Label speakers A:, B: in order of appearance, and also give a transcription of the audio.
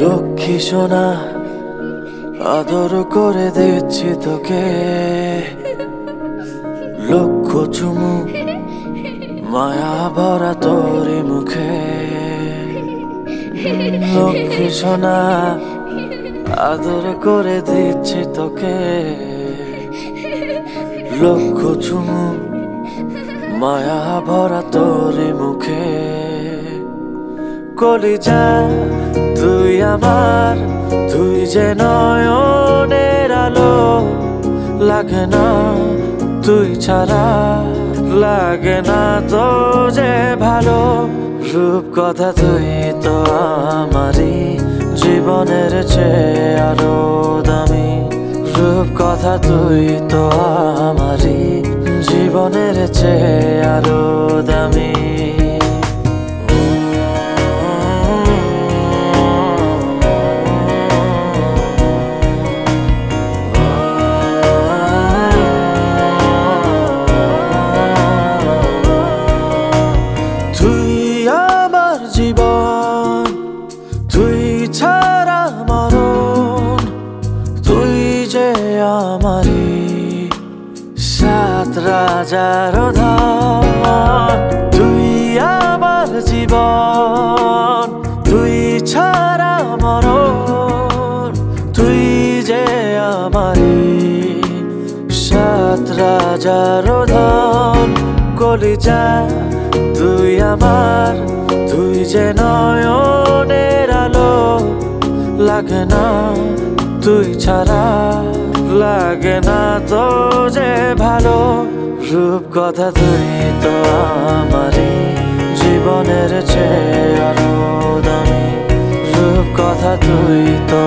A: লক্ষ্মী সোনা আদর করে দিচ্ছি তোকে, লক্ষ চুমু মায়া ভরা তোরি মুখে। লক্ষ্মী সোনা আদর করে দিচ্ছি তোকে, লক্ষ চুমু মায়া ভরা তোরি মুখে। কলিজা তুই আমার, তুই যে নয়নের আলো, লাগে না তুই ছাড়া, লাগে না তো যে ভালো। রূপ কথা তুই তো আমারই জীবনের চেয়ে আরো দামি, রূপ কথা তুই তো আমারই জীবনের চেয়ে আরো দামি। জীবন তুই ছাড়া মরণ, তুই যে আমারি সাত রাজার ধন। তুই আমার জীবন, তুই ছাড়া মরণ, তুই যে আমারি সাত রাজার ধন। কলিজা তুই আমার, তুই যে নয়নের আলো, লাগে না তুই ছাড়া, লাগে না তো যে ভালো। রূপ কথা তুই তো আমারই জীবনের চেয়ে আরো দামি, রূপ কথা তুই তো